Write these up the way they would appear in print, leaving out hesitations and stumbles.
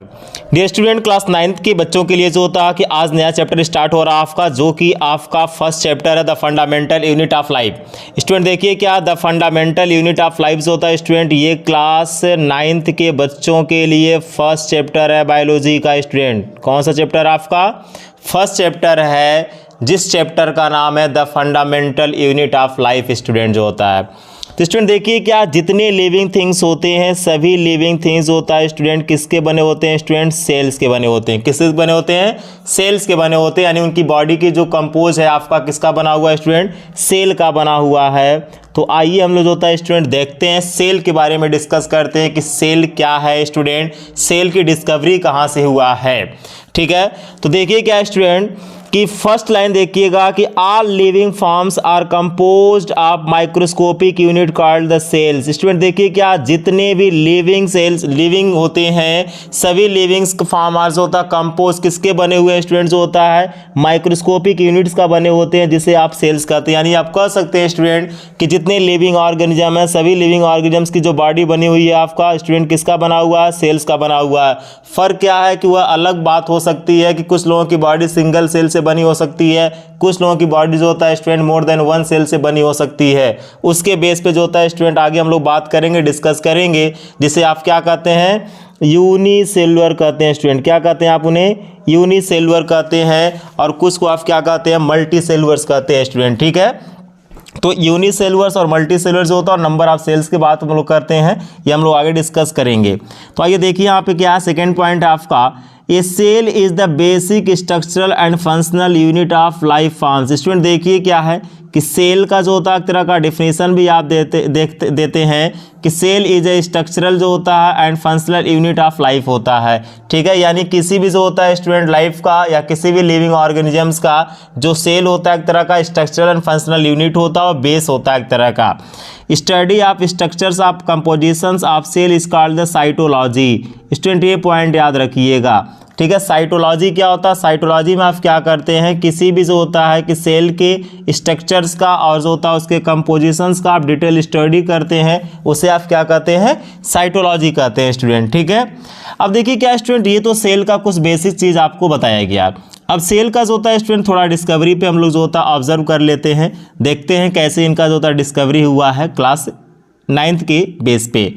Dear student, class 9th के बच्चों के लिए जो होता है कि आज नया चैप्टर स्टार्ट हो रहा है आपका, जो कि आपका फर्स्ट चैप्टर है the fundamental unit of life. Student देखिए क्या the fundamental unit of life जो होता है स्टूडेंट, ये क्लास 9th के बच्चों के लिए फर्स्ट चैप्टर है बायोलॉजी का। स्टूडेंट कौन सा चैप्टर आपका फर्स्ट चैप्टर है, जिस चैप्टर का नाम है the fundamental unit of life student जो होता है। तो स्टूडेंट देखिए क्या जितने लिविंग थिंग्स होते हैं सभी लिविंग थिंग्स होता है स्टूडेंट किसके बने होते हैं स्टूडेंट, सेल्स के बने होते हैं। किसके बने होते हैं, सेल्स के बने होते हैं। यानी उनकी बॉडी की जो कंपोज है आपका किसका बना हुआ है स्टूडेंट, सेल का बना हुआ है। तो आइए हम लोग जो होता है स्टूडेंट देखते हैं, सेल के बारे में डिस्कस करते हैं कि सेल क्या है स्टूडेंट, सेल की डिस्कवरी कहाँ से हुआ है। ठीक है, तो देखिए क्या स्टूडेंट कि फर्स्ट लाइन देखिएगा कि all living forms are composed of microscopic unit called the cells. Student देखिए क्या जितने भी लिविंग सेल्स लिविंग होते हैं सभी लिविंग फॉर्मर्स होता है कंपोज किसके बने हुए हैं स्टूडेंट, जो होता है माइक्रोस्कोपिक यूनिट्स का बने होते हैं, जिसे आप सेल्स कहते हैं। यानी आप कह सकते हैं स्टूडेंट कि जितने लिविंग ऑर्गेनिज्म है सभी लिविंग ऑर्गेनिजम्स की जो बॉडी बनी हुई है आपका स्टूडेंट किसका बना हुआ है, सेल्स का बना हुआ है। फर्क क्या है कि वह अलग बात हो सकती है कि कुछ लोगों की बॉडी सिंगल सेल से बनी हो सकती है, कुछ लोगों की बॉडी जो होता है student more than one cell से बनी हो सकती है। उसके बेस पे जो होता है स्टूडेंट आगे हम लोग बात करेंगे, डिस्कस करेंगे, जिसे आप क्या कहते हैं, यूनिसेलुलर कहते हैं स्टूडेंट। क्या कहते हैं आप उन्हें, यूनिसेलुलर कहते हैं, और कुछ को आप क्या कहते हैं, मल्टी सेलुलर्स कहते हैं स्टूडेंट। ठीक है, तो यूनिसेलुलर्स और मल्टी सेलुलर जो होता है और नंबर ऑफ सेल्स की बात हम लोग करते हैं, ये हम लोग आगे डिस्कस करेंगे। तो आइए देखिए यहाँ पे क्या है, सेकेंड पॉइंट आपका, a cell is the basic structural and functional unit of life forms. Student देखिए क्या है कि सेल का जो होता है एक तरह का डिफिनेशन भी आप देते हैं कि सेल इज ए स्ट्रक्चरल जो होता है and functional unit of life होता है। ठीक है, यानी किसी भी जो होता है स्टूडेंट लाइफ का या किसी भी लिविंग ऑर्गेनिजम्स का जो सेल होता है एक तरह का स्ट्रक्चरल एंड फंक्शनल यूनिट होता है और बेस होता है एक तरह का। Study of structures of compositions of cell is called the cytology. Student ये पॉइंट याद रखिएगा। ठीक है, साइटोलॉजी क्या होता है, साइटोलॉजी में आप क्या करते हैं, किसी भी जो होता है कि सेल के स्ट्रक्चर्स का और जो होता है उसके कंपोजिशंस का आप डिटेल स्टडी करते हैं, उसे आप क्या कहते हैं, साइटोलॉजी कहते हैं स्टूडेंट। ठीक है, अब देखिए क्या स्टूडेंट, ये तो सेल का कुछ बेसिक चीज़ आपको बताया गया। अब सेल का जो होता है स्टूडेंट थोड़ा डिस्कवरी पे हम लोग जो होता है ऑब्जर्व कर लेते हैं, देखते हैं कैसे इनका जो होता है डिस्कवरी हुआ है क्लास 9th के बेस पे।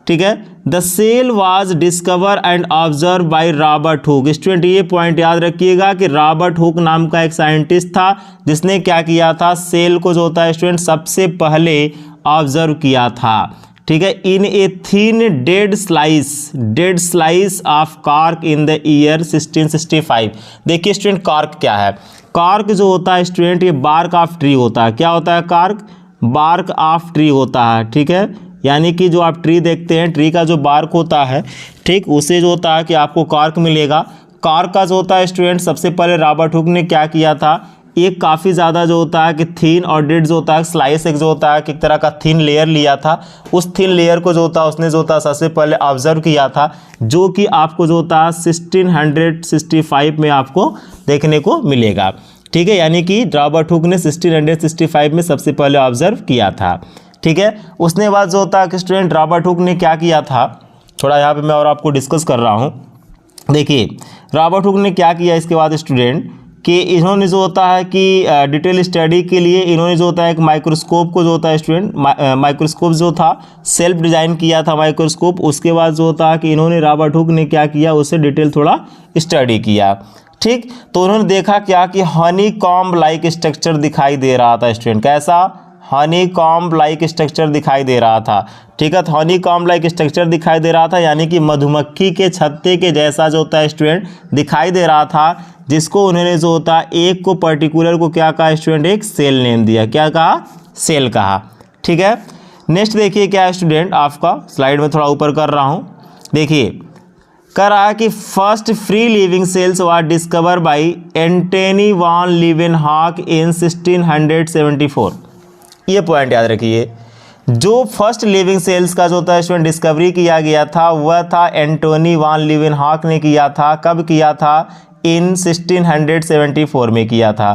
ठीक है, the cell was discover and observe by Robert Hooke. Student ये पॉइंट याद रखिएगा कि रॉबर्ट हुक नाम का एक साइंटिस्ट था जिसने क्या किया था, सेल को जो होता है स्टूडेंट सबसे पहले ऑब्जर्व किया था। ठीक है, in a thin dead slice of cork in the year 1665। देखिए स्टूडेंट कार्क क्या है, कार्क जो होता है स्टूडेंट ये बार्क ऑफ ट्री होता है। क्या होता है कार्क, बार्क ऑफ ट्री होता है। ठीक है, यानी कि जो आप ट्री देखते हैं ट्री का जो बार्क होता है, ठीक उसे जो होता है कि आपको कार्क मिलेगा। कार्क का जो होता है स्टूडेंट सबसे पहले रॉबर्ट हुक ने क्या किया था, एक काफ़ी ज़्यादा जो होता है कि थीन और डेड जो होता है स्लाइस एक जो होता है कि एक तरह का थीन लेयर लिया था। उस थीन लेयर को जो होता है उसने जो होता है सबसे पहले ऑब्जर्व किया था, जो कि आपको जो होता है 1665 में आपको देखने को मिलेगा। ठीक है, यानी कि रॉबर्ट हुक ने 1665 में सबसे पहले ऑब्जर्व किया था। ठीक है, उसने बाद जो होता है कि स्टूडेंट रॉबर्ट हुक ने क्या किया था, थोड़ा यहाँ पे मैं और आपको डिस्कस कर रहा हूँ। देखिए रॉबर्ट हुक ने क्या किया इसके बाद स्टूडेंट कि इन्होंने जो होता है कि डिटेल स्टडी के लिए इन्होंने जो होता है एक माइक्रोस्कोप को जो होता है स्टूडेंट माइक्रोस्कोप जो था सेल्फ डिज़ाइन किया था माइक्रोस्कोप। उसके बाद जो होता है कि इन्होंने रॉबर्ट हुक ने क्या किया, उसे डिटेल थोड़ा स्टडी किया। ठीक, तो उन्होंने देखा क्या कि हनी कॉम्ब लाइक स्ट्रक्चर दिखाई दे रहा था स्टूडेंट। कैसा, हनी कॉम्ब लाइक स्ट्रक्चर दिखाई दे रहा था। ठीक है, तो हनी कॉम्ब लाइक स्ट्रक्चर दिखाई दे रहा था यानी कि मधुमक्खी के छत्ते के जैसा जो होता है स्टूडेंट दिखाई दे रहा था, जिसको उन्होंने जो होता है एक को पर्टिकुलर को क्या कहा स्टूडेंट, एक सेल नेम दिया। क्या कहा, सेल कहा। ठीक है, नेक्स्ट देखिए क्या है स्टूडेंट, आपका स्लाइड में थोड़ा ऊपर कर रहा हूँ। देखिए कह रहा है कि first free living cells were discover by Antony von Leeuwenhoek in 1674। ये पॉइंट याद रखिए, जो फर्स्ट लिविंग सेल्स का जो होता है स्टूडेंट डिस्कवरी किया गया था वह था एंटोनी वॉन लीवेनहॉक ने किया था। कब किया था, इन 1674 में किया था।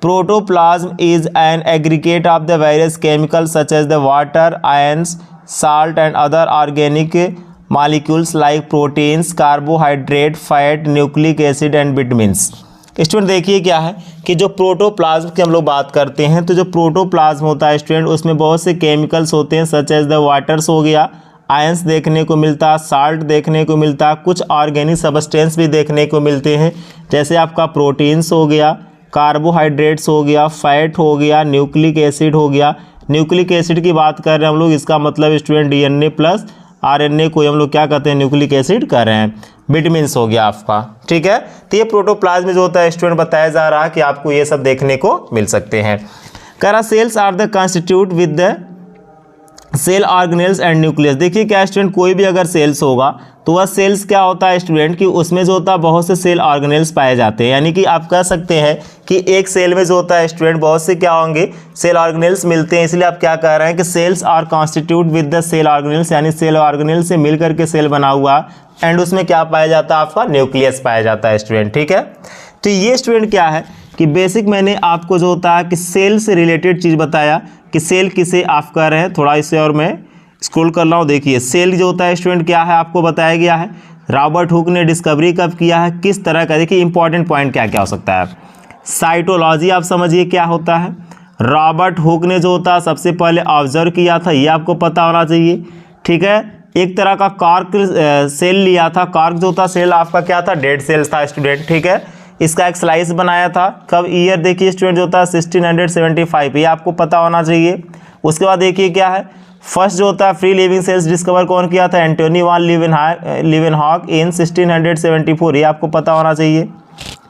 Protoplasm is an aggregate of the various chemicals such as the water, ions, salt and other organic molecules like proteins, carbohydrate, fat, nucleic acid and vitamins. Student देखिए क्या है कि जो प्रोटोप्लाज्म की हम लोग बात करते हैं, तो जो प्रोटोप्लाज्म होता है स्टूडेंट, उसमें बहुत से केमिकल्स होते हैं, सच एज द वाटर्स हो गया, आयंस देखने को मिलता, साल्ट देखने को मिलता, कुछ ऑर्गेनिक सब्सटेंस भी देखने को मिलते हैं, जैसे आपका प्रोटीन्स हो गया, कार्बोहाइड्रेट्स हो गया, फैट हो गया, न्यूक्लिक एसिड हो गया। न्यूक्लिक एसिड की बात कर रहे हैं हम लोग, इसका मतलब स्टूडेंट डीएनए प्लस आरएनए को हम लोग क्या कहते हैं, न्यूक्लिक एसिड कर रहे हैं। विटामिन्स हो गया आपका, ठीक है। तो ये प्रोटोप्लाज्म में जो होता है स्टूडेंट बताया जा रहा है कि आपको ये सब देखने को मिल सकते हैं। कह रहा cells are the constitute with the cell organelles and nucleus. देखिए क्या स्टूडेंट, कोई भी अगर सेल्स होगा तो वह सेल्स क्या होता है स्टूडेंट कि उसमें जो होता है बहुत से सेल ऑर्गेनेल्स पाए जाते हैं, यानी कि आप कह सकते हैं कि एक सेल में जो होता है स्टूडेंट बहुत से क्या होंगे, सेल ऑर्गेनेल्स मिलते हैं। इसलिए आप क्या कह रहे हैं कि cells are constitute with the cell organelles, यानी सेल ऑर्गेनेल से मिलकर के सेल बना हुआ, एंड उसमें क्या पाया जाता है, आपका न्यूक्लियस पाया जाता है स्टूडेंट, ठीक है। तो ये स्टूडेंट क्या है कि बेसिक मैंने आपको जो होता है कि सेल से रिलेटेड चीज़ बताया कि सेल किसे आप कह रहे हैं। थोड़ा इसे और मैं स्क्रॉल कर रहा हूँ, देखिए सेल जो होता है स्टूडेंट क्या है आपको बताया गया है। रॉबर्ट हुक ने डिस्कवरी कब किया है, किस तरह का, देखिए इंपॉर्टेंट पॉइंट क्या क्या हो सकता है। साइटोलॉजी आप समझिए क्या होता है। रॉबर्ट हुक ने जो होता है सबसे पहले ऑब्जर्व किया था, ये आपको पता होना चाहिए, ठीक है। एक तरह का कॉर्क सेल लिया था, कॉर्क जो होता सेल आपका क्या था, डेड सेल्स था स्टूडेंट, ठीक है। इसका एक स्लाइस बनाया था, कब, ईयर देखिए स्टूडेंट जो होता है 1675, ये आपको पता होना चाहिए। उसके बाद देखिए क्या है, फर्स्ट जो होता है फ्री लिविंग सेल्स डिस्कवर कौन किया था, एंटोनी वान लीवेनहॉक इन 1674, ये आपको पता होना चाहिए,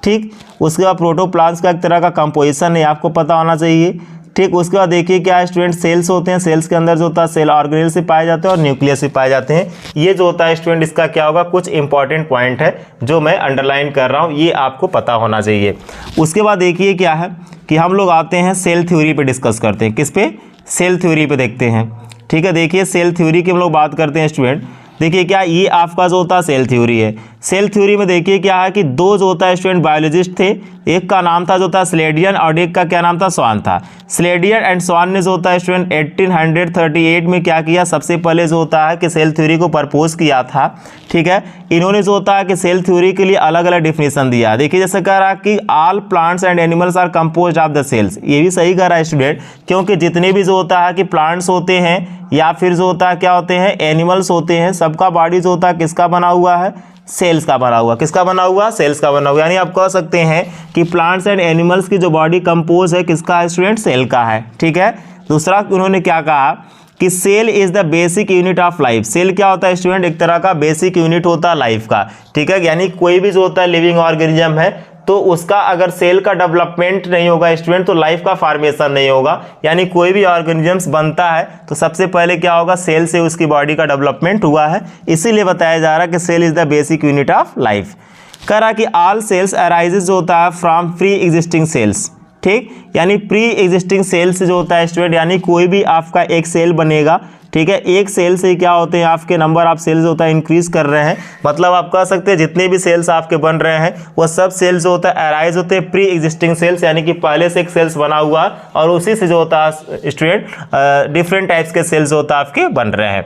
ठीक। उसके बाद प्रोटोप्लाज्म का एक तरह का कंपोजिशन है, आपको पता होना चाहिए, ठीक। उसके बाद देखिए क्या स्टूडेंट, सेल्स होते हैं, सेल्स के अंदर जो होता है सेल ऑर्गेनेल से पाए जाते हैं और न्यूक्लियस से पाए जाते हैं। ये जो होता है स्टूडेंट इसका क्या होगा, कुछ इंपॉर्टेंट पॉइंट है जो मैं अंडरलाइन कर रहा हूँ, ये आपको पता होना चाहिए। उसके बाद देखिए क्या है कि हम लोग आते हैं सेल थ्योरी पे डिस्कस करते हैं, किस पे, सेल थ्योरी पे देखते हैं, ठीक है। देखिए सेल थ्योरी की हम लोग बात करते हैं स्टूडेंट, देखिए क्या ये आपका जो होता है सेल थ्योरी है। सेल थ्योरी में देखिए क्या है कि दो जो होता है स्टूडेंट बायोलॉजिस्ट थे, एक का नाम था जो था स्लेडियन और एक का क्या नाम था, स्वान था। स्लेडियन एंड स्वान ने जो होता है स्टूडेंट 1838 में क्या किया, सबसे पहले जो होता है कि सेल थ्योरी को प्रपोज किया था, ठीक है। इन्होंने जो होता है कि सेल थ्योरी के लिए अलग अलग डिफिनेशन दिया। देखिए जैसे कह रहा है कि all plants and animals are composed of the cells, ये भी सही कह रहा है स्टूडेंट, क्योंकि जितने भी जो होता है कि प्लांट्स होते हैं या फिर जो होता है क्या होते हैं, एनिमल्स होते हैं, सबका बॉडी जो होता है किसका बना हुआ है, सेल्स का बना हुआ, किसका बना हुआ, सेल्स का बना हुआ। यानी आप कह सकते हैं कि प्लांट्स एंड एनिमल्स की जो बॉडी कंपोज है किसका है स्टूडेंट, सेल का है, ठीक है। दूसरा उन्होंने क्या कहा कि cell is the basic unit of life. Cell क्या होता है स्टूडेंट, एक तरह का बेसिक यूनिट होता है लाइफ का, ठीक है। यानी कोई भी जो होता है लिविंग ऑर्गेनिज्म है तो उसका अगर सेल का डेवलपमेंट नहीं होगा स्टूडेंट तो लाइफ का फॉर्मेशन नहीं होगा। यानी कोई भी ऑर्गेनिजम्स बनता है तो सबसे पहले क्या होगा, सेल से उसकी बॉडी का डेवलपमेंट हुआ है, इसीलिए बताया जा रहा है कि cell is the basic unit of life. कह रहा कि ऑल सेल्स अराइजेज जो होता है फ्रॉम प्री एग्जिस्टिंग सेल्स, ठीक। यानी प्री एग्जिस्टिंग सेल से जो होता है स्टूडेंट, यानी कोई भी आपका एक सेल बनेगा, ठीक है। एक सेल से क्या होते हैं, आपके नंबर ऑफ सेल्स होता है इंक्रीज कर रहे हैं, मतलब आप कह सकते हैं जितने भी सेल्स आपके बन रहे हैं वो सब सेल्स जो होता है अराइज होते हैं प्री एग्जिस्टिंग सेल्स, यानी कि पहले से एक सेल्स बना हुआ और उसी से जो होता है स्टूडेंट डिफरेंट टाइप्स के सेल्स होता है आपके बन रहे हैं।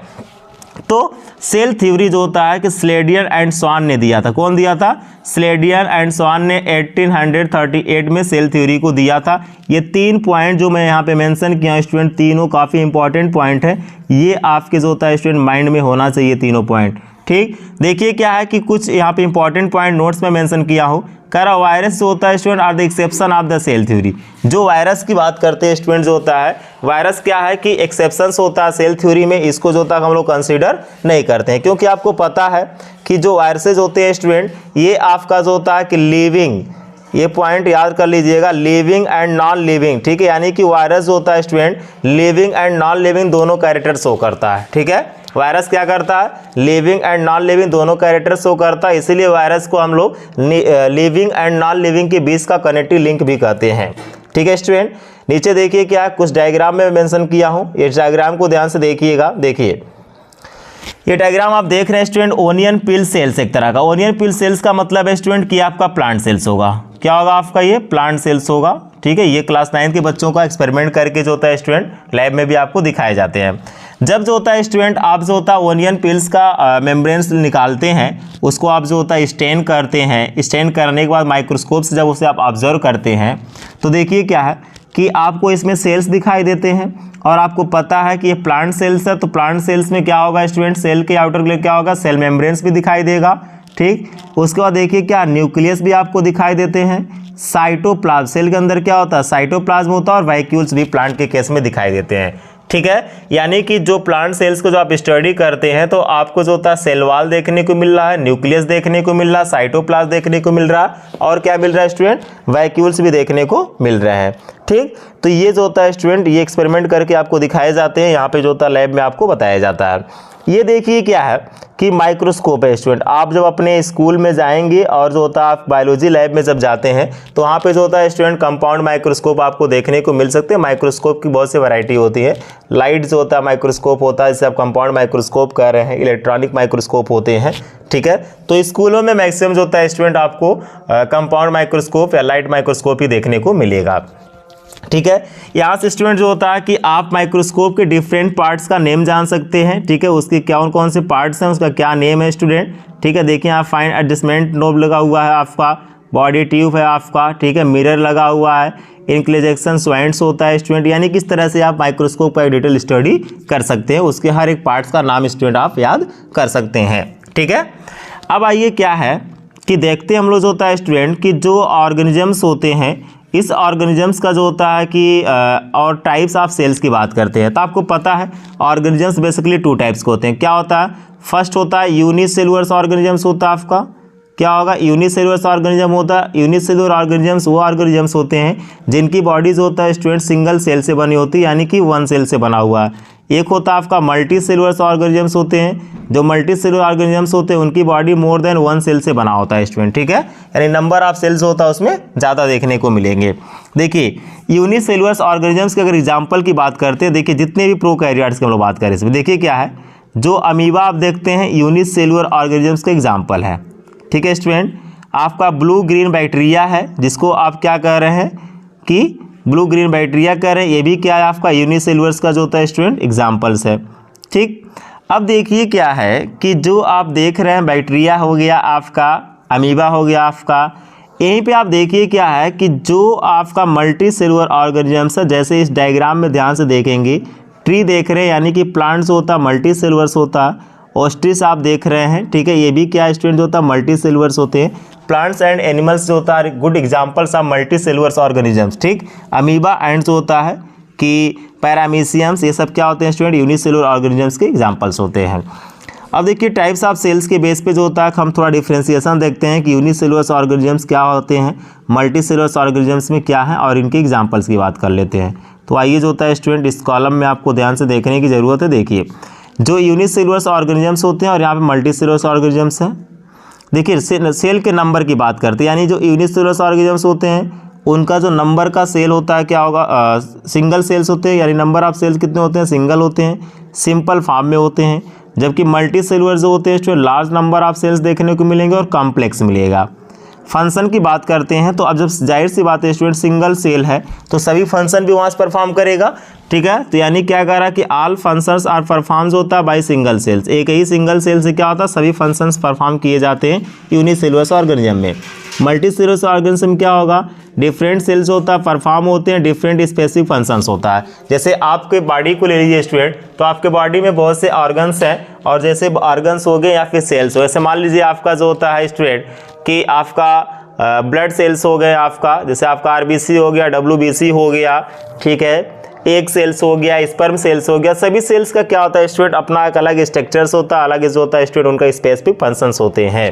तो सेल थ्योरी जो होता है कि स्लेडियन एंड स्वान ने दिया था, कौन दिया था, स्लेडियन एंड स्वान ने 1838 में सेल थ्योरी को दिया था। ये 3 पॉइंट जो मैं यहाँ पे मेंशन किया स्टूडेंट, तीनों काफ़ी इंपॉर्टेंट पॉइंट है, ये आपके जो होता है स्टूडेंट माइंड में होना चाहिए तीनों पॉइंट, ठीक। देखिए क्या है कि कुछ यहाँ पे इंपॉर्टेंट पॉइंट नोट्स में मेंशन किया हो। कह रहा वायरस जो होता है student are the exception of the cell theory. जो वायरस की बात करते हैं स्टूडेंट जो होता है, वायरस क्या है कि एक्सेप्शंस होता है सेल थ्योरी में, इसको जो होता है हम लोग कंसीडर नहीं करते हैं, क्योंकि आपको पता है कि जो वायरसेज होते हैं स्टूडेंट, ये आपका जो होता है कि लिविंग, ये पॉइंट याद कर लीजिएगा, लिविंग एंड नॉन लिविंग, ठीक है। यानी कि वायरस जो होता है student living and non living दोनों कैरेक्टर शो करता है, ठीक है। वायरस क्या करता है, लिविंग एंड नॉन लिविंग दोनों कैरेक्टर शो करता है, इसीलिए वायरस को हम लोग लिविंग एंड नॉन लिविंग के बीच का कनेक्टिव लिंक भी कहते हैं, ठीक है स्टूडेंट। नीचे देखिए क्या कुछ डायग्राम में मेंशन किया हूँ, ये डायग्राम को ध्यान से देखिएगा। देखिए ये डायग्राम आप देख रहे हैं स्टूडेंट, ओनियन पिल सेल्स, एक तरह का ओनियन पिल सेल्स का मतलब है स्टूडेंट कि आपका प्लांट सेल्स होगा, क्या होगा आपका, ये प्लांट सेल्स होगा, ठीक है। ये क्लास 9 के बच्चों का एक्सपेरिमेंट करके जो होता है स्टूडेंट लैब में भी आपको दिखाए जाते हैं। जब जो होता है स्टूडेंट आप जो होता है ओनियन पिल्स का मेम्ब्रेन्स निकालते हैं, उसको आप जो होता है स्टेन करते हैं। स्टेन करने के बाद माइक्रोस्कोप से जब उसे आप ऑब्जर्व करते हैं तो देखिए क्या है कि आपको इसमें सेल्स दिखाई देते हैं और आपको पता है कि ये प्लांट सेल्स है। तो प्लांट सेल्स में क्या होगा स्टूडेंट, सेल के आउटर लेयर क्या होगा, सेल मेम्ब्रेन्स भी दिखाई देगा। ठीक, उसके बाद देखिए क्या न्यूक्लियस भी आपको दिखाई देते हैं। साइटोप्लाज्म, सेल के अंदर क्या होता है, साइटोप्लाज्म होता है और वैक्यूल्स भी प्लांट के केस में दिखाई देते हैं। ठीक है, यानी कि जो प्लांट सेल्स को जो आप स्टडी करते हैं तो आपको जो होता है सेल वॉल देखने को मिल रहा है, न्यूक्लियस देखने को मिल रहा है, साइटोप्लाज्म देखने को मिल रहा है और क्या मिल रहा है स्टूडेंट, वैक्यूल्स भी देखने को मिल रहे हैं। ठीक, तो ये जो होता है स्टूडेंट ये एक्सपेरिमेंट करके आपको दिखाए जाते हैं, यहाँ पे जो होता है लैब में आपको बताया जाता है। ये देखिए क्या है कि माइक्रोस्कोप है स्टूडेंट। आप जब अपने स्कूल में जाएंगे और जो होता है आप बायोलॉजी लैब में जब जाते हैं तो वहाँ पे जो होता है स्टूडेंट कंपाउंड माइक्रोस्कोप आपको देखने को मिल सकते हैं। माइक्रोस्कोप की बहुत सी वैरायटी होती है। लाइट जो होता है माइक्रोस्कोप होता है, जिसे आप कंपाउंड माइक्रोस्कोप कह रहे हैं, इलेक्ट्रॉनिक माइक्रोस्कोप होते हैं। ठीक है, तो स्कूलों में मैक्सिमम जो होता है स्टूडेंट आपको कंपाउंड माइक्रोस्कोप या लाइट माइक्रोस्कोप ही देखने को मिलेगा। ठीक है, यहाँ से स्टूडेंट जो होता है कि आप माइक्रोस्कोप के डिफरेंट पार्ट्स का नेम जान सकते हैं। ठीक है, उसके कौन कौन से पार्ट्स हैं, उसका क्या नेम है स्टूडेंट। ठीक है, देखिए यहाँ फाइन एडजस्टमेंट नोब लगा हुआ है आपका, बॉडी ट्यूब है आपका, ठीक है, मिरर लगा हुआ है, इंक्लिजेक्शन स्वाइंट्स होता है स्टूडेंट। यानी किस तरह से आप माइक्रोस्कोप का डिटेल स्टडी कर सकते हैं, उसके हर एक पार्ट्स का नाम स्टूडेंट आप याद कर सकते हैं। ठीक है, अब आइए क्या है कि देखते हैं हम लोग जो होता है स्टूडेंट कि जो ऑर्गेनिजम्स होते हैं, इस ऑर्गेनिजम्स का जो होता है कि और टाइप्स ऑफ सेल्स की बात करते हैं। तो आपको पता है ऑर्गेनिजम्स बेसिकली 2 टाइप्स के होते हैं। क्या होता है, फर्स्ट होता है यूनिसेलुलर ऑर्गेनिजम्स होता है आपका। क्या होगा, यूनिसेलुलर ऑर्गेनिज्म होता है। यूनिसेलुलर ऑर्गेनिजम्स वो ऑर्गेनिजम्स होते हैं जिनकी बॉडीज होता है स्टूडेंट सिंगल सेल से बनी होती है, यानी कि 1 सेल से बना हुआ है। एक होता है आपका मल्टी सेलुलर ऑर्गेनिजम्स होते हैं। जो मल्टी सेलुलर ऑर्गेनिजम्स होते हैं उनकी बॉडी मोर देन 1 सेल से बना होता है स्टूडेंट। ठीक है, यानी नंबर ऑफ सेल्स होता है उसमें ज़्यादा देखने को मिलेंगे। देखिए यूनिसेलुलर ऑर्गेनिजम्स के अगर एग्जाम्पल की बात करते हैं, देखिए जितने भी प्रोकैरियोट्स की हम लोग बात करें इसमें, देखिए क्या है, जो अमीबा आप देखते हैं यूनिसेलुलर ऑर्गेनिजम्स का एग्जाम्पल है। ठीक है स्टूडेंट, आपका ब्लू ग्रीन बैक्टीरिया है जिसको आप क्या कह रहे हैं कि ब्लू ग्रीन बैक्टीरिया कह रहे हैं, ये भी क्या है आपका यूनिसेलुलर्स का जो होता है स्टूडेंट एग्जाम्पल्स है। ठीक, अब देखिए क्या है कि जो आप देख रहे हैं बैक्टीरिया हो गया आपका, अमीबा हो गया आपका, यहीं पे आप देखिए क्या है कि जो आपका मल्टी सेलुलर ऑर्गेनिजम्स है, जैसे इस डायग्राम में ध्यान से देखेंगे, ट्री देख रहे हैं यानी कि प्लांट्स होता है मल्टी सेलुलर्स होता है। ऑस्ट्रिच आप देख रहे हैं, ठीक है, ये भी क्या स्टूडेंट होता है मल्टी सेलुलर्स होते हैं। प्लांट्स एंड एनिमल्स जो होता है good examples of multi cellulars organisms. ठीक, अमीबा एंड जो होता है कि पैरामीशियम्स, ये सब क्या होते हैं स्टूडेंट यूनिसेलुलर ऑर्गेनिजम्स के एग्जांपल्स होते हैं। अब देखिए टाइप्स ऑफ सेल्स के बेस पे जो होता है हम थोड़ा डिफ्रेंसिएशन देखते हैं कि यूनिसेलुलर ऑर्गेनिजम्स क्या होते हैं, मल्टी सेलुलर ऑर्गेनिजम्स में क्या है, और इनके एग्जांपल्स की बात कर लेते हैं। तो आइए जो होता है स्टूडेंट इस कॉलम में आपको ध्यान से देखने की ज़रूरत है। देखिए जो यूनिसेलुलर ऑर्गेनिजम्स होते हैं और यहाँ पे मल्टी सेलुलर ऑर्गेनिजम्स हैं। देखिए सेल के नंबर की बात करते हैं, यानी जो यूनिसेलुलर ऑर्गेनिजम्स होते हैं उनका जो नंबर का सेल होता है क्या होगा, सिंगल सेल्स होते हैं, यानी नंबर ऑफ सेल्स कितने होते हैं, सिंगल होते हैं, सिंपल फॉर्म में होते हैं। जबकि मल्टी सेलुलर जो होते हैं जो लार्ज नंबर ऑफ सेल्स देखने को मिलेंगे और कॉम्प्लेक्स मिलेगा। फंक्शन की बात करते हैं तो अब जब जाहिर सी बात है स्टूडेंट सिंगल सेल है तो सभी फंक्शन भी वहाँ से परफॉर्म करेगा। ठीक है, तो यानी क्या कह रहा है कि ऑल फंक्शंस आर परफॉर्म्स होता है बाय सिंगल सेल्स। एक ही सिंगल सेल से क्या होता है सभी फंक्शंस परफॉर्म किए जाते हैं यूनिसेलुलर ऑर्गेनिज्म में। मल्टी सेलुलर ऑर्गेनिज्म क्या होगा, डिफरेंट सेल्स होता है, परफॉर्म होते हैं, डिफरेंट स्पेसिफिक फंक्शंस होता है। जैसे आपके बॉडी को ले लीजिए स्टूडेंट, तो आपके बॉडी में बहुत से ऑर्गन्स हैं और जैसे ऑर्गन्स हो गए या फिर सेल्स हो, जैसे मान लीजिए आपका जो होता है स्टूडेंट कि आपका ब्लड सेल्स हो गए, आपका जैसे आपका आरबीसी हो गया, डब्ल्यूबीसी हो गया, ठीक है, एग सेल्स हो गया, स्पर्म सेल्स हो गया, सभी सेल्स का क्या होता है स्टूडेंट अपना एक अलग स्ट्रक्चर्स होता है, अलग जो होता है स्टूडेंट उनका स्पेसिफिक फंक्शंस होते हैं।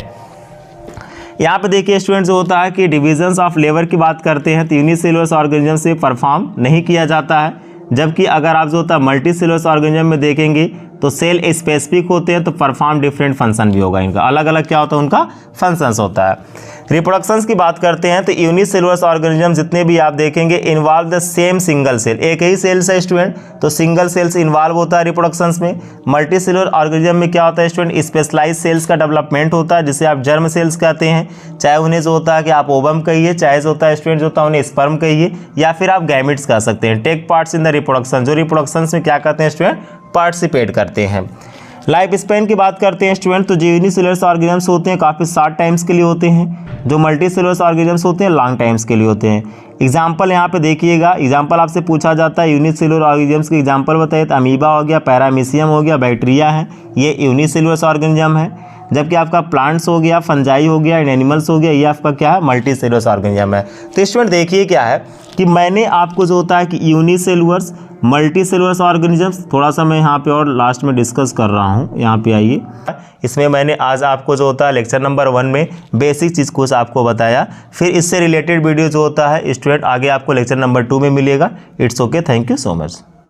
यहाँ पे देखिए स्टूडेंट जो होता है कि डिविजन्स ऑफ लेबर की बात करते हैं तो यूनिसेलुलर ऑर्गेनिज्म से परफॉर्म नहीं किया जाता है, जबकि अगर आप जो होता है मल्टी सेलुलर ऑर्गेनिज्म में देखेंगे तो सेल स्पेसिफिक होते हैं तो परफॉर्म डिफरेंट फंक्शन भी होगा, इनका अलग अलग क्या होता है उनका फंक्शंस होता है। रिप्रोडक्शंस की बात करते हैं तो यूनिसेलुलर ऑर्गेनिज्म जितने भी आप देखेंगे involve the same single cell, एक ही सेल है स्टूडेंट तो सिंगल सेल्स इन्वॉल्व होता है रिप्रोडक्शंस में। मल्टी सेलुलर ऑर्गेनिज्म में क्या होता है स्टूडेंट स्पेशलाइज सेल्स का डेवलपमेंट होता है जिसे आप जर्म सेल्स कहते हैं, चाहे उन्हें जो होता है कि आप ओवम कहिए, चाहे जो होता है स्टूडेंट जो होता है उन्हें स्पर्म कहिए या फिर आप गैमिट्स कह सकते हैं। Take parts in the reproduction, जो रिप्रोडक्शन में क्या कहते हैं स्टूडेंट पार्टिसिपेट करते हैं। लाइफ स्पेन की बात करते हैं स्टूडेंट, तो जो यूनिसेलुलर ऑर्गेनिजम्स होते हैं काफ़ी शॉर्ट टाइम्स के लिए होते हैं, जो मल्टीसेलुलर ऑर्गेनिजम्स होते हैं लॉन्ग टाइम्स के लिए होते हैं। एग्जाम्पल यहाँ पे देखिएगा, एग्जाम्पल आपसे पूछा जाता है यूनिसेलुलर ऑर्गेनिजम्स के एग्जाम्पल बताइए, तो अमीबा हो गया, पैरामीशियम हो गया, बैक्टीरिया है, ये यूनिसेलुलर ऑर्गेनिजम है। जबकि आपका प्लांट्स हो गया, फंजाई हो गया, एनिमल्स हो गया, ये आपका क्या है, मल्टीसेलुलर ऑर्गेनिजम है। तो स्टूडेंट देखिए क्या है कि मैंने आपको जो होता है कि यूनिसेलुलर्स, मल्टीसेलुलर ऑर्गेनिजम्स, थोड़ा सा मैं यहाँ पे और लास्ट में डिस्कस कर रहा हूँ, यहाँ पे आइए। इसमें मैंने आज आपको जो होता है लेक्चर नंबर 1 में बेसिक चीज़ कुछ आपको बताया, फिर इससे रिलेटेड वीडियो जो होता है स्टूडेंट आगे आपको लेक्चर नंबर 2 में मिलेगा। It's okay, thank you so much.